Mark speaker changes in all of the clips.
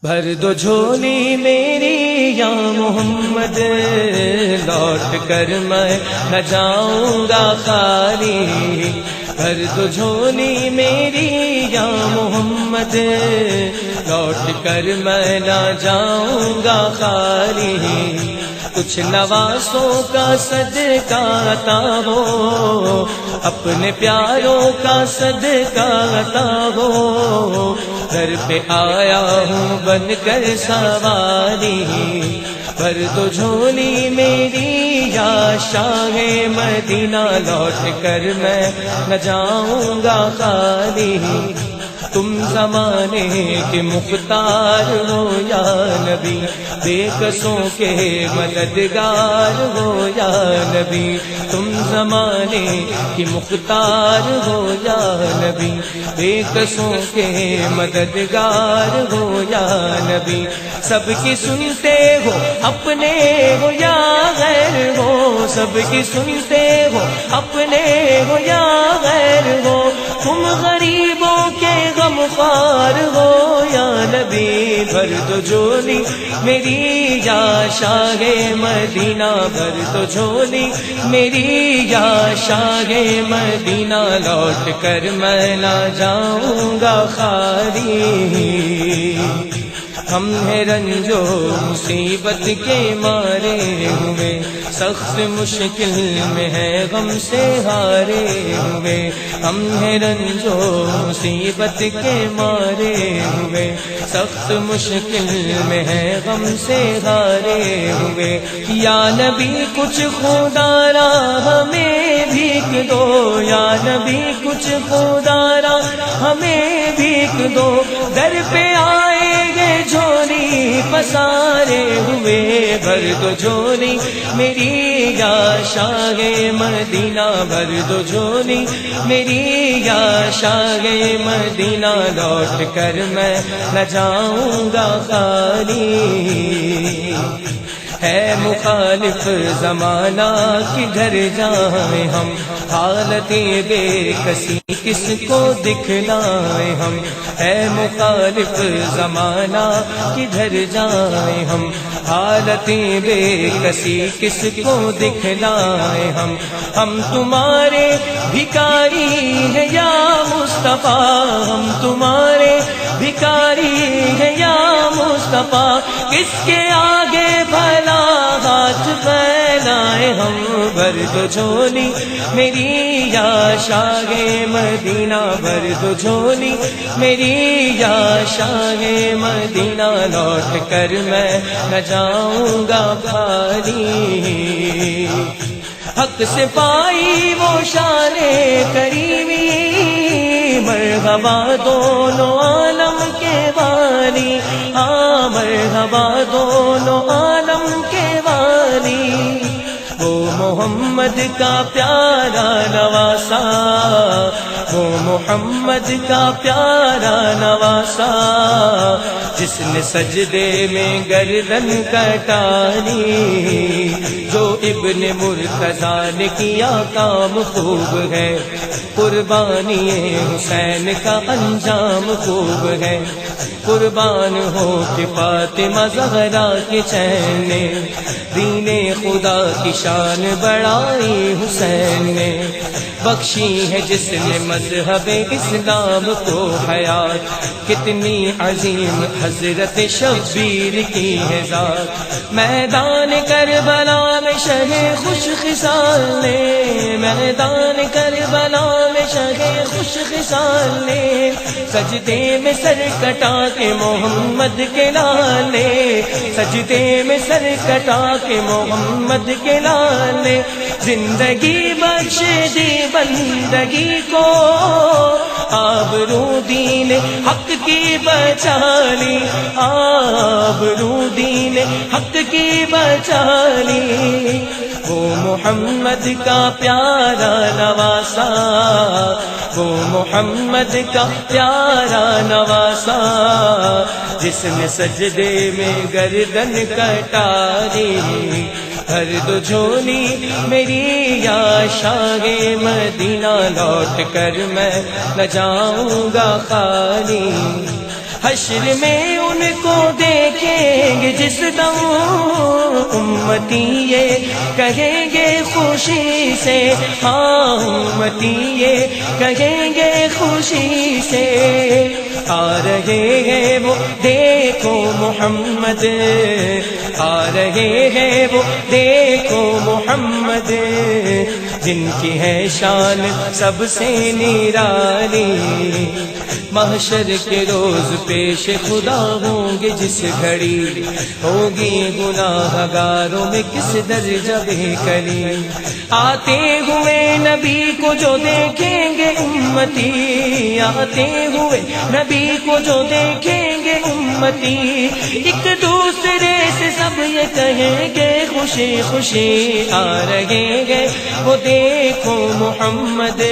Speaker 1: بھر دو جھولی میری یا محمد، لوٹ کر میں نہ جاؤں گا خالی۔ بھر دو جھولی میری یا محمد، لوٹ کر میں نہ جاؤں گا خالی۔ کچھ نوازوں کا صدقہ عطا ہو، اپنے پیاروں کا صدقہ عطا ہو۔ گھر پہ آیا ہوں بن کر سواری، بھر دو جھولی میری یا شاہ مدینہ، لوٹ کر میں نہ جاؤں گا خالی۔ تم زمانے کے مختار ہو یا نبی، بے کسوں کے مددگار ہو یا نبی۔ تم زمانے کی مختار ہو یا نبی، بے کسوں کے مددگار ہو یا نبی۔ سب کی سنتے ہو اپنے ہو یا غیر ہو، سب کی سنتے ہو اپنے ہو یا غیر ہو۔ تم غریبوں کے غمخوار ہو یا نبی، بھر دو جھولی میری یا شاہ مدینہ، بھر دو جھولی میری یا شاہ مدینہ، لوٹ کر میں نہ جاؤں گا خالی۔ ہم ہیں رنجو مصیبت کے مارے ہوئے، سخت مشکل میں ہے غم سے ہارے ہوئے۔ ہم ہیں رنجو مصیبت کے مارے ہوئے، سخت مشکل میں ہے غم سے ہارے ہوئے۔ یا نبی کچھ خودارا ہمیں بھیک دو، یا نبی کچھ خودارا ہمیں بھیک دو۔ در پہ آئے گے جھولی پسارے ہوئے، بھر دو جھولی میری یا شاہ مدینہ، بھر دو جھولی میری یا شاہ مدینہ، لوٹ کر میں نہ جاؤں گا خالی۔ ہے مخالف زمانہ کدھر جائیں ہم، حالت بے کسی کس کو دکھلائیں ہم۔ ہے مخالف زمانہ کدھر جائیں ہم، حالت بے کسی کس کو دکھلائیں ہم۔ ہم تمہارے بھکاری ہیں یا مصطفیٰ، ہم تمہارے بھکاری ہیں یا مصطفیٰ۔ کس کے آگے بھلا ہاتھ پھیلائیں ہم، بھر دو جھولی میری یا شاہ مدینہ، بھر دو جھولی میری یا شاہ مدینہ، لوٹ کر میں نہ جاؤں گا خالی۔ حق سے پائی وہ شان کریمی، مرحبا دونوں عالم کے والی، ہاں مرحبا دونوں عالم کے والی۔ وہ محمد کا پیارا نواسا، وہ محمد کا پیارا نواسا، جس نے سجدے میں گردن کٹانی۔ جو ابن مرتضیٰ نے کیا کام خوب ہے، قربانی حسین کا انجام خوب ہے۔ قربان ہو کہ فاطمہ زہرا کے چین نے، دین خدا کی شان بڑھائی حسین نے۔ بخشی ہے جس نے مذہب اسلام کو حیات، کتنی عظیم حضرت شبیر کی ہے ذات۔ میدان کربلا میں شہ خوش خصال نے، میدان کربلا میں شہ خوش خصال نے، سجدے میں سر کٹا کے محمد کے لال نے، سجدے میں سر کٹا کے محمد کے لال نے۔ زندگی بخش دی بندگی کو، آبرو دین حق کی بچا لی، آبرو دین حق کی بچا لی۔ وہ محمد کا پیارا نواسا، وہ محمد کا پیارا نواسا، جس نے سجدے میں گردن کٹا دی۔ بھر دو جھولی میری یا شاہ مدینہ، لوٹ کر میں نہ جاؤں گا خالی۔ حشر میں ان کو دیکھیں گے جس دم امتی یہ کہیں گے خوشی سے، ہاں امتی یہ کہیں گے خوشی سے، آ رہے ہیں وہ دیکھو محمد، آ رہے ہیں وہ دیکھو محمد، جن کی ہے شان سب سے نرالی، محشر کے روز پیش خدا ہوں گے جس گھڑی، ہوگی گناہ گاروں میں کس درجہ بے کلی، آتے ہوئے نبی کو جو دیکھیں گے امتی، آتے ہوئے نبی کو جو دیکھیں گے امتی، ایک دوسرے سے سب یہ کہیں گے خوشی خوشی آ رہے ہیں وہ دیکھو محمد،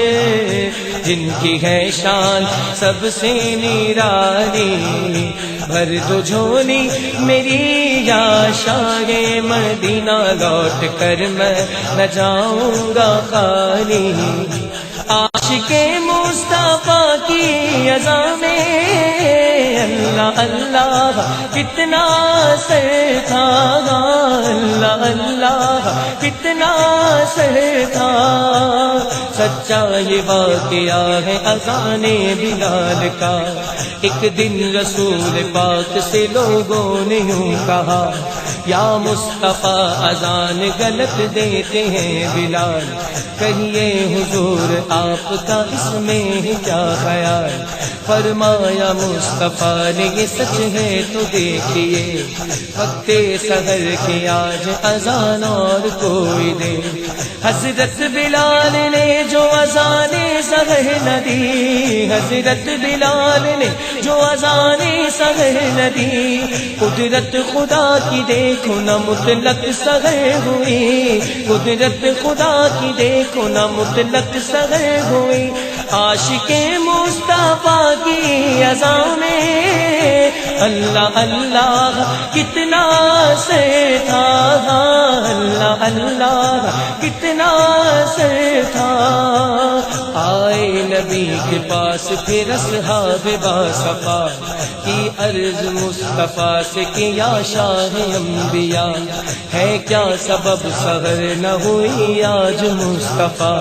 Speaker 1: جن کی ہے شان سب سے نرالی، بھر دو جھولی میری یا شاہ مدینہ، لوٹ کر میں نہ جاؤں گا خالی، عاشق مصطفیٰ کی اذاں میں اللہ اللہ کتنا سر تھا، اللہ اللہ کتنا سر تھا، سچا یہ واقعہ ہے اذان بلال کا، ایک دن رسول پاک سے لوگوں نے یوں کہا، یا مصطفیٰ اذان غلط دیتے ہیں بلال، کہیے حضور آپ کا اس میں کیا خیال، فرمایا مصطفیٰ نے یہ سچ ہے تو دیکھیے، وقت سحر کی آج اذان اور کوئی دے، حضرت بلال نے جو اذان سحر نہ دی، حضرت بلال نے جو اذان سحر نہ دی، قدرت خدا کی دیکھو نہ مطلق سحر ہوئی، قدرت خدا کی دیکھو نہ مطلق سحر ہوئی، عاشق مصطفیٰ کی اذان میں اللہ اللہ کتنا سے تھا، اللہ اللہ کتنا سے تھا، آئے نبی کے پاس پھر اصحاب باصفا کی عرض مصطفیٰ سے کہ یا شاہ انبیاء ہے کیا سبب سحر نہ ہوئی آج مصطفیٰ،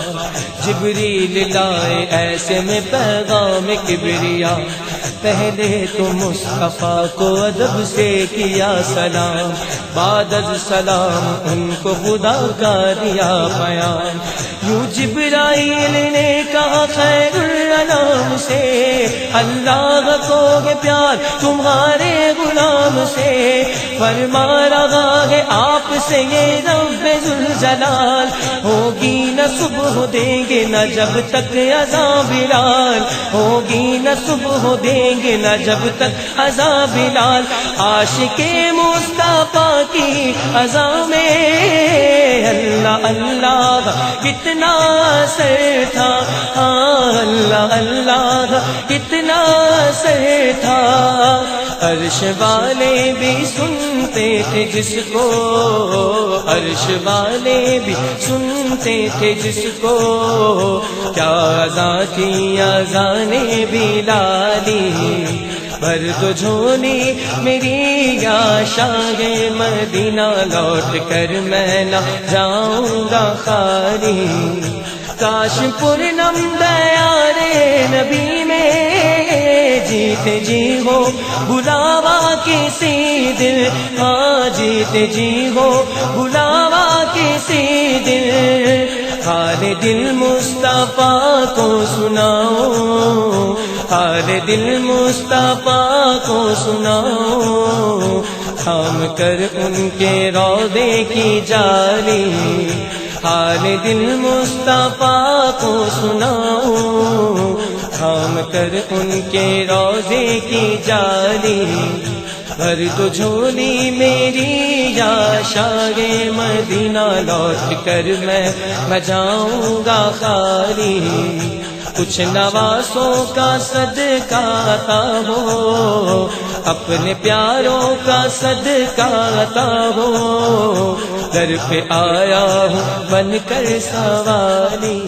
Speaker 1: جبریل لائے ایسے میں پیغام کبریا، پہلے تو مصطفیٰ کو ادب سے کیا سلام، بعد از سلام ان کو خدا کا دیا بیان، یوں جبرائیل نے کہا خیر الانام سے، اللہ کو ہے پیار تمہارے غلام سے، فرما رہا ہے آپ سے یہ رب ذوالجلال، ہوگی نہ صبح دیں گے نہ جب تک اذان بلال، ہوگی نہ صبح دیں گے نہ جب تک اذان بلال، عاشق مصطفیٰ کی اذان میں اللہ اللہ کتنا سر تھا، اللہ اللہ کتنا سر تھا، عرش والے بھی سنتے تھے جس کو، عرش والے بھی سنتے تھے جس کو، کیا اذان تھی اذان بلالی، بھر دو جھولی میری یا شاہ مدینہ، لوٹ کر میں نہ جاؤں گا خالی، کاش پورنم دیار نبی میں جیتے جی ہو بلاوا کسی دل، ہاں جیتے جی ہو بلاوا کسی دل، حال دل مصطفیٰ کو سناؤ، حال دل مصطفیٰ کو سناؤ، تھام کر ان کے روضے کی جالی، حال دل مصطفیٰ کو سناؤ، تھام کر ان کے روضے کی جالی، بھر دو جھولی میری یا شاہ مدینہ، لوٹ کر میں جاؤں گا خالی، کچھ نواسوں کا صدقہ عطا ہو، اپنے پیاروں کا صدقہ عطا ہو، در پہ آیا ہوں بن کر سوالی۔